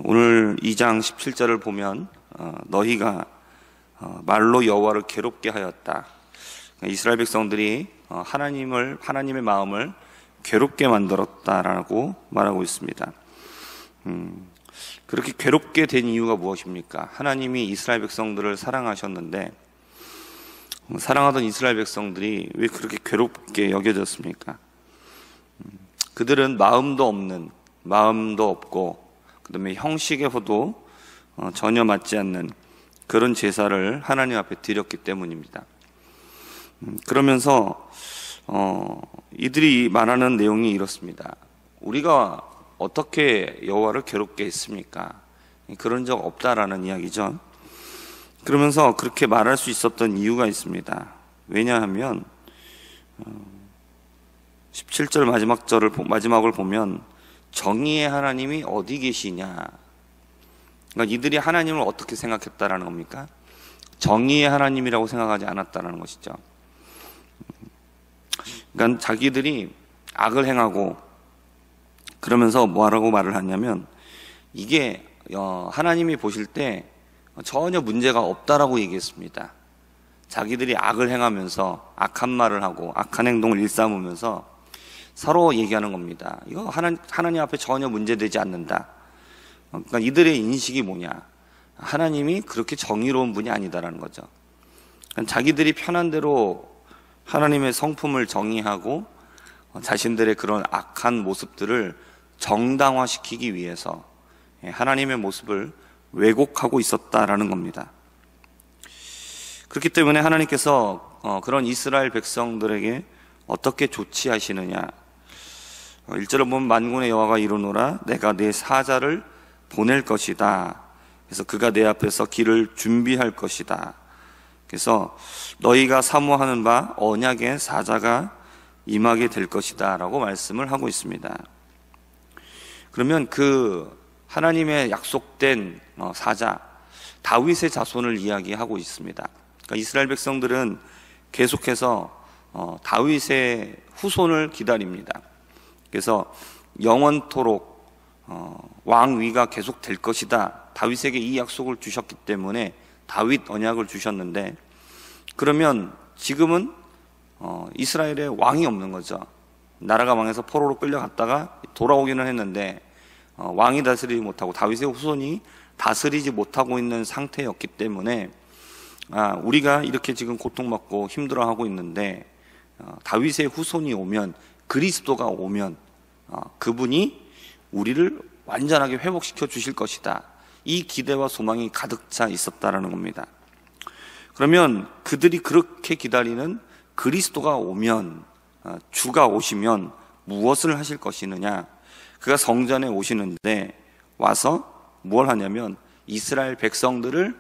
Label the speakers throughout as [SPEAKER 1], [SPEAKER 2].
[SPEAKER 1] 오늘 2장 17절을 보면 너희가 말로 여호와를 괴롭게 하였다. 이스라엘 백성들이 하나님의 마음을 괴롭게 만들었다라고 말하고 있습니다. 그렇게 괴롭게 된 이유가 무엇입니까? 하나님이 이스라엘 백성들을 사랑하셨는데 사랑하던 이스라엘 백성들이 왜 그렇게 괴롭게 여겨졌습니까? 그들은 마음도 없고 그 다음에 형식에서도 전혀 맞지 않는 그런 제사를 하나님 앞에 드렸기 때문입니다. 그러면서 이들이 말하는 내용이 이렇습니다. 우리가 어떻게 여호와를 괴롭게 했습니까? 그런 적 없다라는 이야기죠. 그러면서 그렇게 말할 수 있었던 이유가 있습니다. 왜냐하면 17절 마지막을 보면 정의의 하나님이 어디 계시냐. 그러니까 이들이 하나님을 어떻게 생각했다라는 겁니까? 정의의 하나님이라고 생각하지 않았다라는 것이죠. 그러니까 자기들이 악을 행하고 그러면서 뭐라고 말을 하냐면 이게 하나님이 보실 때 전혀 문제가 없다라고 얘기했습니다. 자기들이 악을 행하면서 악한 말을 하고 악한 행동을 일삼으면서 서로 얘기하는 겁니다. 이거 하나님 앞에 전혀 문제되지 않는다. 그러니까 이들의 인식이 뭐냐? 하나님이 그렇게 정의로운 분이 아니다라는 거죠. 그러니까 자기들이 편한 대로 하나님의 성품을 정의하고 자신들의 그런 악한 모습들을 정당화시키기 위해서 하나님의 모습을 왜곡하고 있었다라는 겁니다. 그렇기 때문에 하나님께서 그런 이스라엘 백성들에게 어떻게 조치하시느냐? 1절을 보면 만군의 여호와가 이르노라 내가 내 사자를 보낼 것이다. 그래서 그가 내 앞에서 길을 준비할 것이다. 그래서 너희가 사모하는 바 언약의 사자가 임하게 될 것이다 라고 말씀을 하고 있습니다. 그러면 그 하나님의 약속된 사자 다윗의 자손을 이야기하고 있습니다. 그러니까 이스라엘 백성들은 계속해서 다윗의 후손을 기다립니다. 그래서 영원토록 왕위가 계속 될 것이다. 다윗에게 이 약속을 주셨기 때문에 다윗 언약을 주셨는데 그러면 지금은 이스라엘에 왕이 없는 거죠. 나라가 망해서 포로로 끌려갔다가 돌아오기는 했는데 왕이 다스리지 못하고 다윗의 후손이 다스리지 못하고 있는 상태였기 때문에 우리가 이렇게 지금 고통받고 힘들어하고 있는데 다윗의 후손이 오면 그리스도가 오면 그분이 우리를 완전하게 회복시켜 주실 것이다. 이 기대와 소망이 가득 차 있었다라는 겁니다. 그러면 그들이 그렇게 기다리는 그리스도가 오면 주가 오시면 무엇을 하실 것이느냐? 그가 성전에 오시는데 와서 뭘 하냐면 이스라엘 백성들을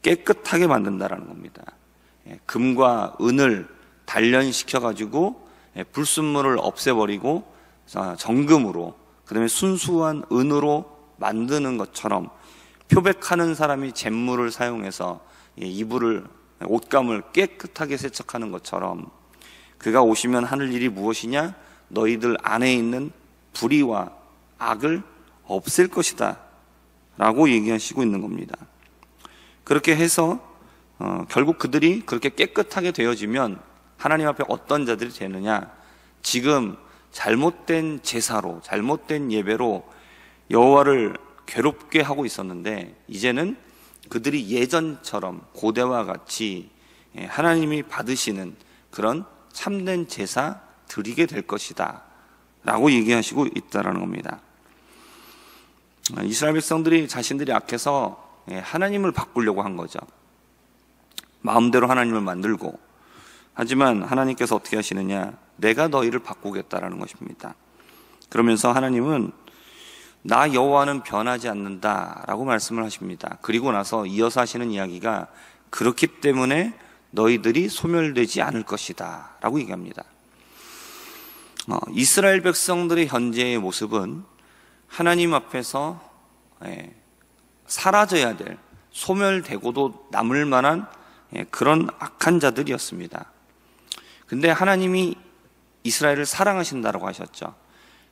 [SPEAKER 1] 깨끗하게 만든다라는 겁니다. 금과 은을 단련시켜가지고 불순물을 없애버리고 정금으로 그다음에 순수한 은으로 만드는 것처럼 표백하는 사람이 잿물을 사용해서 옷감을 깨끗하게 세척하는 것처럼 그가 오시면 하는 일이 무엇이냐? 너희들 안에 있는 불의와 악을 없앨 것이다 라고 얘기하시고 있는 겁니다. 그렇게 해서 결국 그들이 그렇게 깨끗하게 되어지면 하나님 앞에 어떤 자들이 되느냐? 지금 잘못된 제사로 잘못된 예배로 여호와를 괴롭게 하고 있었는데 이제는 그들이 예전처럼 고대와 같이 하나님이 받으시는 그런 참된 제사 드리게 될 것이다 라고 얘기하시고 있다라는 겁니다. 이스라엘 백성들이 자신들이 악해서 하나님을 바꾸려고 한 거죠. 마음대로 하나님을 만들고 하지만 하나님께서 어떻게 하시느냐? 내가 너희를 바꾸겠다라는 것입니다. 그러면서 하나님은 나 여호와는 변하지 않는다라고 말씀을 하십니다. 그리고 나서 이어서 하시는 이야기가 그렇기 때문에 너희들이 소멸되지 않을 것이다 라고 얘기합니다. 이스라엘 백성들의 현재의 모습은 하나님 앞에서 사라져야 될, 소멸되고도 남을 만한 그런 악한 자들이었습니다. 근데 하나님이 이스라엘을 사랑하신다라고 하셨죠.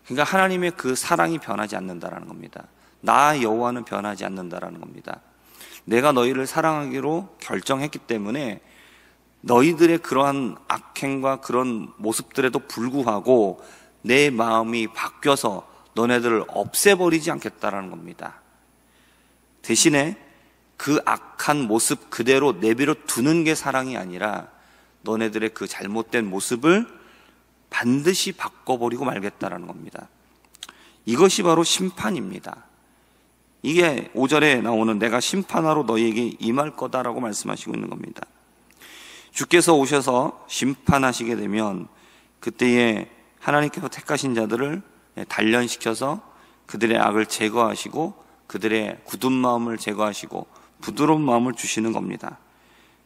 [SPEAKER 1] 그러니까 하나님의 그 사랑이 변하지 않는다라는 겁니다. 나 여호와는 변하지 않는다라는 겁니다. 내가 너희를 사랑하기로 결정했기 때문에 너희들의 그러한 악행과 그런 모습들에도 불구하고 내 마음이 바뀌어서 너네들을 없애버리지 않겠다라는 겁니다. 대신에 그 악한 모습 그대로 내버려 두는 게 사랑이 아니라 너네들의 그 잘못된 모습을 반드시 바꿔버리고 말겠다라는 겁니다. 이것이 바로 심판입니다. 이게 5절에 나오는 내가 심판하러 너희에게 임할 거다라고 말씀하시고 있는 겁니다. 주께서 오셔서 심판하시게 되면 그때에 하나님께서 택하신 자들을 단련시켜서 그들의 악을 제거하시고 그들의 굳은 마음을 제거하시고 부드러운 마음을 주시는 겁니다.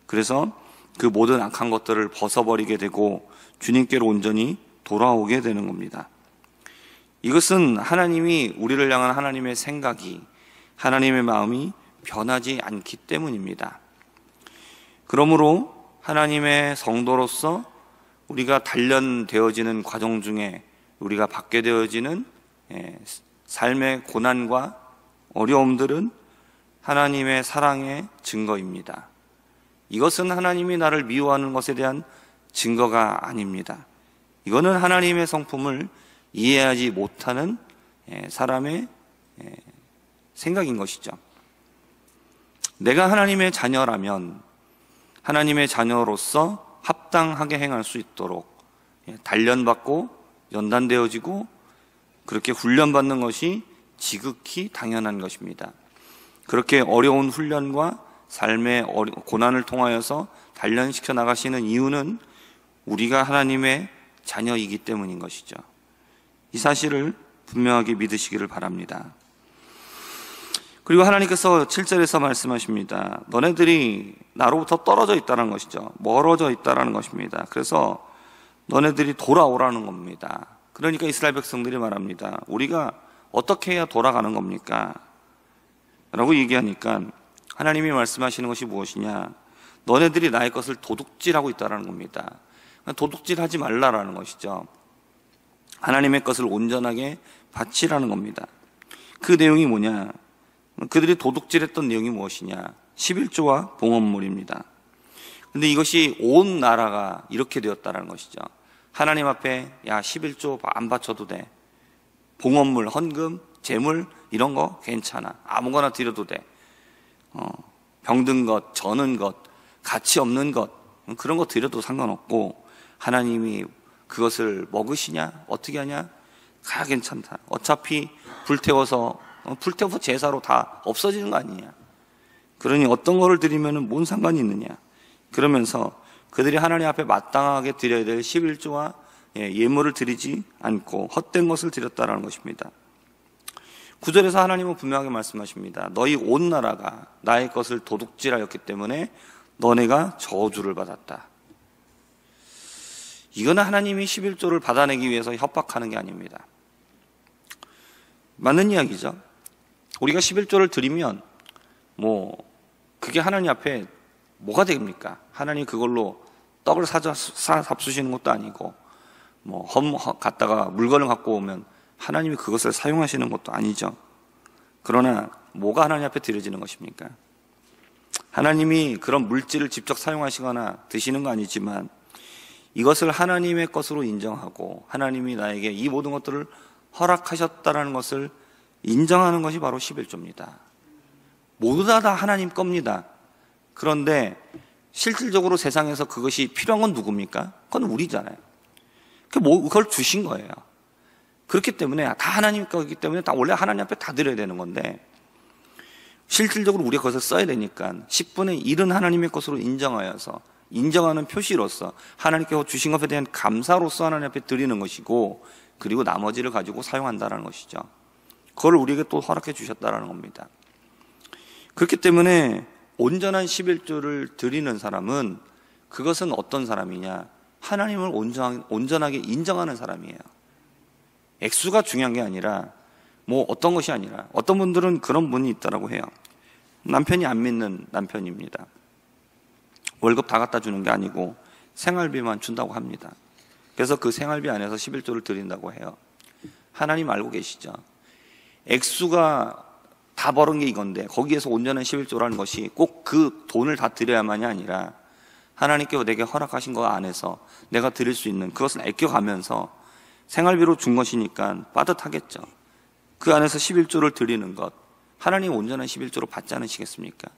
[SPEAKER 1] 그래서 그 모든 악한 것들을 벗어버리게 되고 주님께로 온전히 돌아오게 되는 겁니다. 이것은 하나님이 우리를 향한 하나님의 생각이, 하나님의 마음이 변하지 않기 때문입니다. 그러므로 하나님의 성도로서 우리가 단련되어지는 과정 중에 우리가 받게 되어지는 삶의 고난과 어려움들은 하나님의 사랑의 증거입니다. 이것은 하나님이 나를 미워하는 것에 대한 증거가 아닙니다. 이거는 하나님의 성품을 이해하지 못하는 사람의 생각인 것이죠. 내가 하나님의 자녀라면 하나님의 자녀로서 합당하게 행할 수 있도록 단련받고 연단되어지고 그렇게 훈련받는 것이 지극히 당연한 것입니다. 그렇게 어려운 훈련과 삶의 고난을 통하여서 단련시켜 나가시는 이유는 우리가 하나님의 자녀이기 때문인 것이죠. 이 사실을 분명하게 믿으시기를 바랍니다. 그리고 하나님께서 7절에서 말씀하십니다. 너네들이 나로부터 떨어져 있다는 것이죠. 멀어져 있다는 것입니다. 그래서 너네들이 돌아오라는 겁니다. 그러니까 이스라엘 백성들이 말합니다. 우리가 어떻게 해야 돌아가는 겁니까? 라고 얘기하니까 하나님이 말씀하시는 것이 무엇이냐? 너네들이 나의 것을 도둑질하고 있다는 겁니다. 도둑질하지 말라라는 것이죠. 하나님의 것을 온전하게 바치라는 겁니다. 그 내용이 뭐냐? 그들이 도둑질했던 내용이 무엇이냐? 11조와 봉헌물입니다. 근데 이것이 온 나라가 이렇게 되었다는 것이죠. 하나님 앞에 11조 안 바쳐도 돼. 봉헌물, 헌금, 재물 이런 거 괜찮아. 아무거나 드려도 돼. 병든 것, 저는 것, 가치 없는 것 그런 거 드려도 상관없고 하나님이 그것을 먹으시냐? 어떻게 하냐? 괜찮다. 어차피 불태워서 제사로 다 없어지는 거 아니냐? 그러니 어떤 거를 드리면 뭔 상관이 있느냐? 그러면서 그들이 하나님 앞에 마땅하게 드려야 될 11조와 예물을 드리지 않고 헛된 것을 드렸다라는 것입니다. 9절에서 하나님은 분명하게 말씀하십니다. 너희 온 나라가 나의 것을 도둑질하였기 때문에 너네가 저주를 받았다. 이거는 하나님이 11조를 받아내기 위해서 협박하는 게 아닙니다. 맞는 이야기죠. 우리가 11조를 드리면 그게 하나님 앞에 뭐가 됩니까? 하나님 그걸로 떡을 잡수시는 것도 아니고 갔다가 물건을 갖고 오면 하나님이 그것을 사용하시는 것도 아니죠. 그러나 뭐가 하나님 앞에 드려지는 것입니까? 하나님이 그런 물질을 직접 사용하시거나 드시는 거 아니지만 이것을 하나님의 것으로 인정하고 하나님이 나에게 이 모든 것들을 허락하셨다라는 것을 인정하는 것이 바로 11조입니다. 모두 다 하나님 겁니다. 그런데 실질적으로 세상에서 그것이 필요한 건 누굽니까? 그건 우리잖아요. 그걸 주신 거예요. 그렇기 때문에 다 하나님 거기 때문에 다 원래 하나님 앞에 다 드려야 되는 건데 실질적으로 우리가 그것을 써야 되니까 10분의 1은 하나님의 것으로 인정하여서 인정하는 표시로서 하나님께서 주신 것에 대한 감사로서 하나님 앞에 드리는 것이고 그리고 나머지를 가지고 사용한다는 것이죠. 그걸 우리에게 또 허락해 주셨다는 겁니다. 그렇기 때문에 온전한 11조를 드리는 사람은 그것은 어떤 사람이냐? 하나님을 온전하게 인정하는 사람이에요. 액수가 중요한 게 아니라 어떤 것이 아니라 어떤 분들은 그런 분이 있다라고 해요. 남편이 안 믿는 남편입니다. 월급 다 갖다 주는 게 아니고 생활비만 준다고 합니다. 그래서 그 생활비 안에서 11조를 드린다고 해요. 하나님 알고 계시죠? 액수가 다 벌은 게 이건데 거기에서 온전한 11조라는 것이 꼭 그 돈을 다 드려야만이 아니라 하나님께서 내게 허락하신 거 안에서 내가 드릴 수 있는 그것을 아껴가면서 생활비로 준 것이니까 빠듯하겠죠. 그 안에서 11조를 드리는 것, 하나님 온전한 11조로 받지 않으시겠습니까?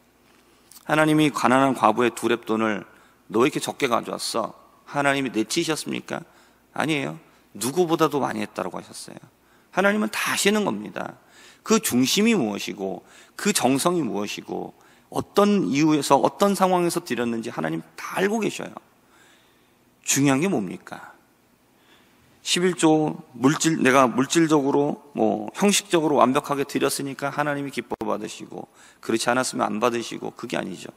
[SPEAKER 1] 하나님이 가난한 과부의 2렙돈을 너 이렇게 적게 가져왔어, 하나님이 내치셨습니까? 아니에요. 누구보다도 많이 했다고 하셨어요. 하나님은 다 아시는 겁니다. 그 중심이 무엇이고 그 정성이 무엇이고 어떤 이유에서 어떤 상황에서 드렸는지 하나님 다 알고 계셔요. 중요한 게 뭡니까? 11조 내가 물질적으로 형식적으로 완벽하게 드렸으니까 하나님이 기뻐 받으시고, 그렇지 않았으면 안 받으시고, 그게 아니죠.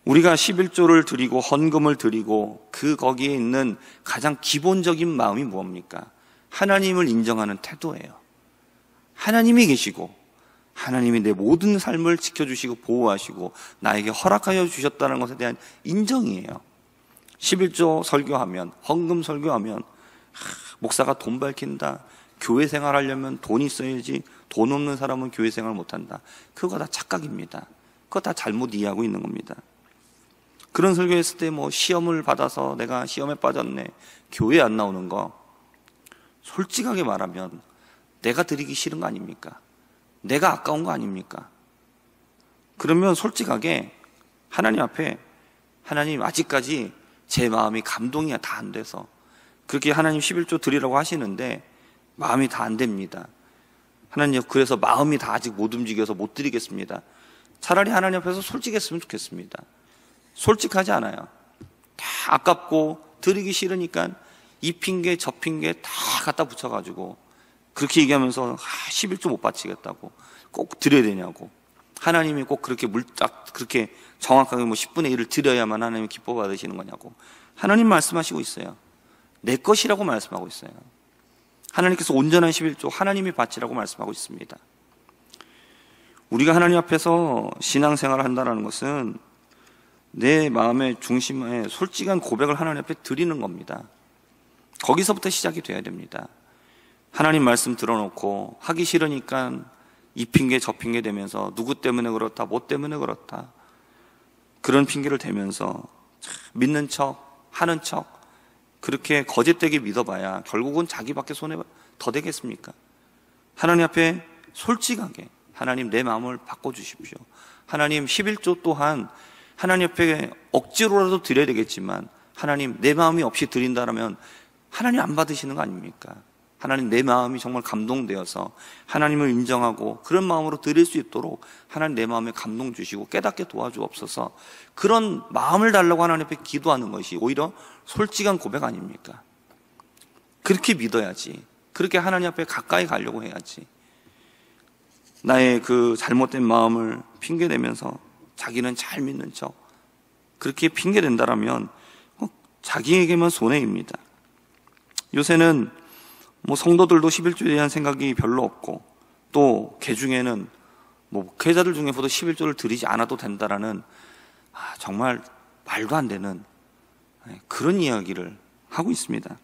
[SPEAKER 1] 우리가 11조를 드리고 헌금을 드리고 거기에 있는 가장 기본적인 마음이 무엇입니까? 하나님을 인정하는 태도예요. 하나님이 계시고 하나님이 내 모든 삶을 지켜주시고 보호하시고 나에게 허락하여 주셨다는 것에 대한 인정이에요. 11조 설교하면, 헌금 설교하면 목사가 돈 밝힌다, 교회 생활하려면 돈이 있어야지, 돈 없는 사람은 교회 생활 못한다. 그거 다 착각입니다. 그거 다 잘못 이해하고 있는 겁니다. 그런 설교했을 때 시험을 받아서 내가 시험에 빠졌네, 교회 안 나오는 거, 솔직하게 말하면 내가 드리기 싫은 거 아닙니까? 내가 아까운 거 아닙니까? 그러면 솔직하게 하나님 앞에, 하나님 아직까지 제 마음이 감동이 다 안 돼서 그렇게 하나님 11조 드리라고 하시는데 마음이 다 안 됩니다. 하나님, 그래서 마음이 다 아직 못 움직여서 못 드리겠습니다. 차라리 하나님 앞에서 솔직했으면 좋겠습니다. 솔직하지 않아요. 다 아깝고 드리기 싫으니까 이 핑계 저 핑계 다 갖다 붙여가지고 그렇게 얘기하면서 11조 못 바치겠다고, 꼭 드려야 되냐고, 하나님이 꼭 그렇게 그렇게 정확하게 10분의 1을 드려야만 하나님이 기뻐 받으시는 거냐고. 하나님 말씀하시고 있어요. 내 것이라고 말씀하고 있어요. 하나님께서 온전한 11조 하나님이 바치라고 말씀하고 있습니다. 우리가 하나님 앞에서 신앙생활을 한다는 것은 내 마음의 중심에 솔직한 고백을 하나님 앞에 드리는 겁니다. 거기서부터 시작이 돼야 됩니다. 하나님 말씀 들어놓고 하기 싫으니까 이 핑계 저 핑계 대면서 누구 때문에 그렇다, 뭐 때문에 그렇다, 그런 핑계를 대면서 믿는 척 하는 척 그렇게 거짓되게 믿어봐야 결국은 자기밖에 손해 더 되겠습니까? 하나님 앞에 솔직하게, 하나님 내 마음을 바꿔주십시오. 하나님 11조 또한 하나님 앞에 억지로라도 드려야 되겠지만 하나님 내 마음이 없이 드린다면 하나님 안 받으시는 거 아닙니까? 하나님 내 마음이 정말 감동되어서 하나님을 인정하고 그런 마음으로 드릴 수 있도록 하나님 내 마음에 감동 주시고 깨닫게 도와주옵소서. 그런 마음을 달라고 하나님 앞에 기도하는 것이 오히려 솔직한 고백 아닙니까? 그렇게 믿어야지, 그렇게 하나님 앞에 가까이 가려고 해야지. 나의 그 잘못된 마음을 핑계대면서 자기는 잘 믿는 척 그렇게 핑계댄다라면 자기에게만 손해입니다. 요새는 성도들도 11조에 대한 생각이 별로 없고, 또 개중에는 목회자들 중에서도 11조를 드리지 않아도 된다라는 정말 말도 안 되는 그런 이야기를 하고 있습니다.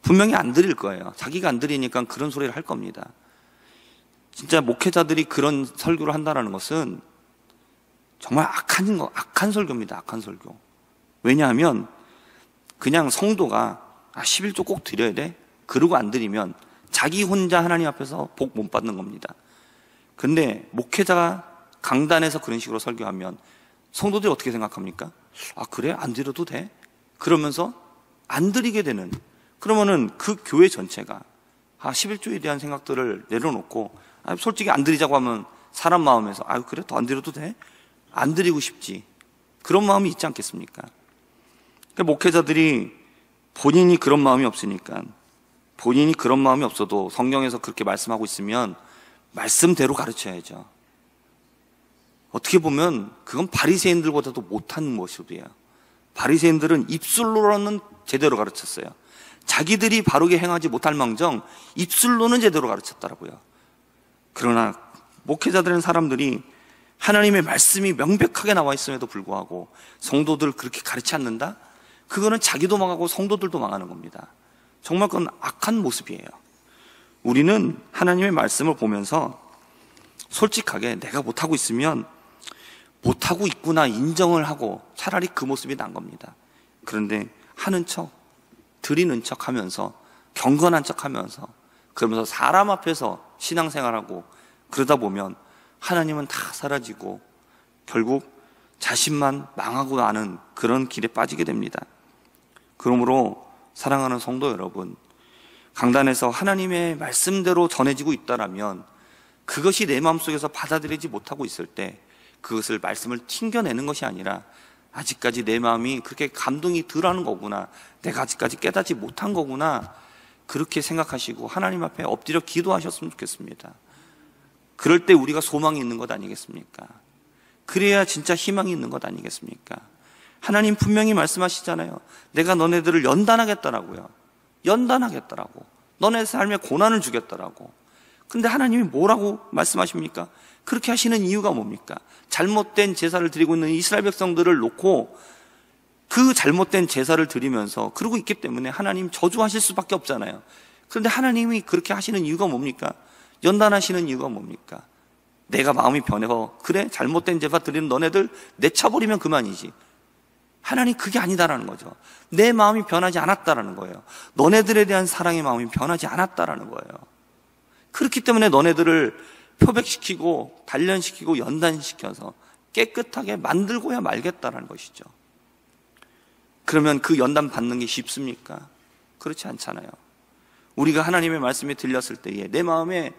[SPEAKER 1] 분명히 안 드릴 거예요. 자기가 안 드리니까 그런 소리를 할 겁니다. 진짜 목회자들이 그런 설교를 한다는 것은 정말 악한 설교입니다. 악한 설교. 왜냐하면 그냥 성도가 11조 꼭 드려야 돼? 그러고 안 드리면 자기 혼자 하나님 앞에서 복 못 받는 겁니다. 근데 목회자가 강단에서 그런 식으로 설교하면 성도들이 어떻게 생각합니까? 그래? 안 드려도 돼? 그러면서 안 드리게 되는, 그러면은 그 교회 전체가 11조에 대한 생각들을 내려놓고 솔직히 안 드리자고 하면 사람 마음에서 그래? 더 안 드려도 돼? 안 드리고 싶지. 그런 마음이 있지 않겠습니까? 그러니까 목회자들이 본인이 그런 마음이 없으니까, 본인이 그런 마음이 없어도 성경에서 그렇게 말씀하고 있으면 말씀대로 가르쳐야죠. 어떻게 보면 그건 바리새인들보다도 못한 모습이에요. 바리새인들은 입술로는 제대로 가르쳤어요. 자기들이 바르게 행하지 못할 망정 입술로는 제대로 가르쳤더라고요. 그러나 목회자들은 사람들이 하나님의 말씀이 명백하게 나와 있음에도 불구하고 성도들 그렇게 가르치 않는다? 그거는 자기도 망하고 성도들도 망하는 겁니다. 정말 그건 악한 모습이에요. 우리는 하나님의 말씀을 보면서 솔직하게 내가 못하고 있으면 못하고 있구나 인정을 하고 차라리 그 모습이 난 겁니다. 그런데 하는 척, 드리는 척 하면서, 경건한 척 하면서, 그러면서 사람 앞에서 신앙생활하고 그러다 보면 하나님은 다 사라지고 결국 자신만 망하고 나는 그런 길에 빠지게 됩니다. 그러므로 사랑하는 성도 여러분, 강단에서 하나님의 말씀대로 전해지고 있다라면 그것이 내 마음속에서 받아들이지 못하고 있을 때 그것을 말씀을 튕겨내는 것이 아니라 아직까지 내 마음이 그렇게 감동이 덜하는 거구나, 내가 아직까지 깨닫지 못한 거구나, 그렇게 생각하시고 하나님 앞에 엎드려 기도하셨으면 좋겠습니다. 그럴 때 우리가 소망이 있는 것 아니겠습니까? 그래야 진짜 희망이 있는 것 아니겠습니까? 하나님 분명히 말씀하시잖아요. 내가 너네들을 연단하겠다라고요. 연단하겠다라고. 너네 삶에 고난을 주겠다라고. 근데 하나님이 뭐라고 말씀하십니까? 그렇게 하시는 이유가 뭡니까? 잘못된 제사를 드리고 있는 이스라엘 백성들을 놓고 그 잘못된 제사를 드리면서 그러고 있기 때문에 하나님 저주하실 수밖에 없잖아요. 그런데 하나님이 그렇게 하시는 이유가 뭡니까? 연단하시는 이유가 뭡니까? 내가 마음이 변해서 그래 잘못된 제사 드리는 너네들 내쳐버리면 그만이지. 하나님 그게 아니다라는 거죠. 내 마음이 변하지 않았다라는 거예요. 너네들에 대한 사랑의 마음이 변하지 않았다라는 거예요. 그렇기 때문에 너네들을 표백시키고 단련시키고 연단시켜서 깨끗하게 만들고야 말겠다라는 것이죠. 그러면 그 연단 받는 게 쉽습니까? 그렇지 않잖아요. 우리가 하나님의 말씀이 들렸을 때에 내 마음에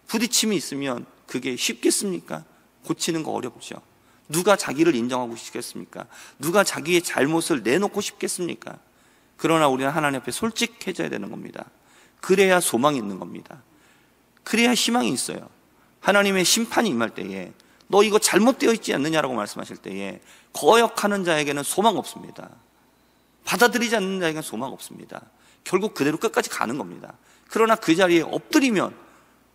[SPEAKER 1] 부딪힘이 있으면 그게 쉽겠습니까? 고치는 거 어렵죠. 누가 자기를 인정하고 싶겠습니까? 누가 자기의 잘못을 내놓고 싶겠습니까? 그러나 우리는 하나님 앞에 솔직해져야 되는 겁니다. 그래야 소망이 있는 겁니다. 그래야 희망이 있어요. 하나님의 심판이 임할 때에 너 이거 잘못되어 있지 않느냐라고 말씀하실 때에 거역하는 자에게는 소망 없습니다. 받아들이지 않는 자에게는 소망 없습니다. 결국 그대로 끝까지 가는 겁니다. 그러나 그 자리에 엎드리면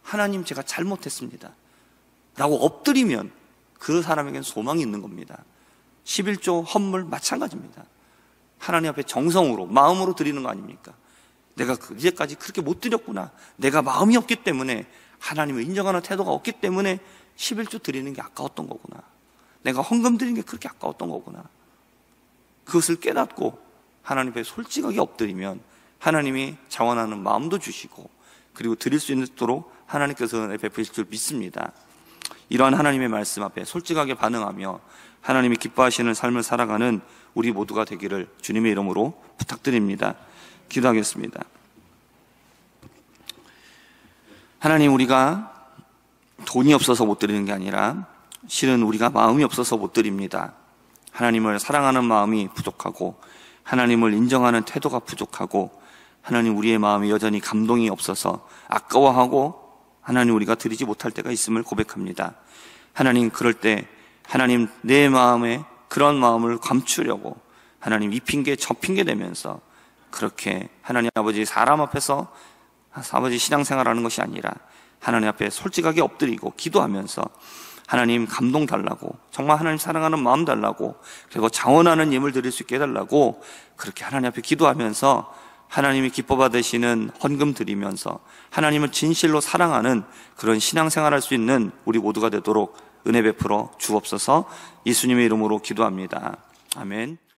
[SPEAKER 1] 하나님 제가 잘못했습니다 라고 엎드리면 그 사람에게는 소망이 있는 겁니다. 11조 헌물 마찬가지입니다. 하나님 앞에 정성으로 마음으로 드리는 거 아닙니까? 내가 이제까지 그렇게 못 드렸구나, 내가 마음이 없기 때문에, 하나님을 인정하는 태도가 없기 때문에 11조 드리는 게 아까웠던 거구나, 내가 헌금 드리는 게 그렇게 아까웠던 거구나, 그것을 깨닫고 하나님 앞에 솔직하게 엎드리면 하나님이 자원하는 마음도 주시고 그리고 드릴 수 있도록 하나님께서 은혜 베푸실 줄 믿습니다. 이러한 하나님의 말씀 앞에 솔직하게 반응하며 하나님이 기뻐하시는 삶을 살아가는 우리 모두가 되기를 주님의 이름으로 부탁드립니다. 기도하겠습니다. 하나님, 우리가 돈이 없어서 못 드리는 게 아니라 실은 우리가 마음이 없어서 못 드립니다. 하나님을 사랑하는 마음이 부족하고 하나님을 인정하는 태도가 부족하고 하나님 우리의 마음이 여전히 감동이 없어서 아까워하고 하나님 우리가 드리지 못할 때가 있음을 고백합니다. 하나님, 그럴 때 하나님 내 마음에 그런 마음을 감추려고 하나님 이 핑계 저 핑계 대면서 그렇게 하나님 아버지 사람 앞에서 아버지 신앙생활하는 것이 아니라 하나님 앞에 솔직하게 엎드리고 기도하면서 하나님 감동 달라고, 정말 하나님 사랑하는 마음 달라고, 그리고 자원하는 예물 드릴 수 있게 해달라고 그렇게 하나님 앞에 기도하면서 하나님이 기뻐 받으시는 헌금 드리면서 하나님을 진실로 사랑하는 그런 신앙생활할 수 있는 우리 모두가 되도록 은혜 베풀어 주옵소서. 예수님의 이름으로 기도합니다. 아멘.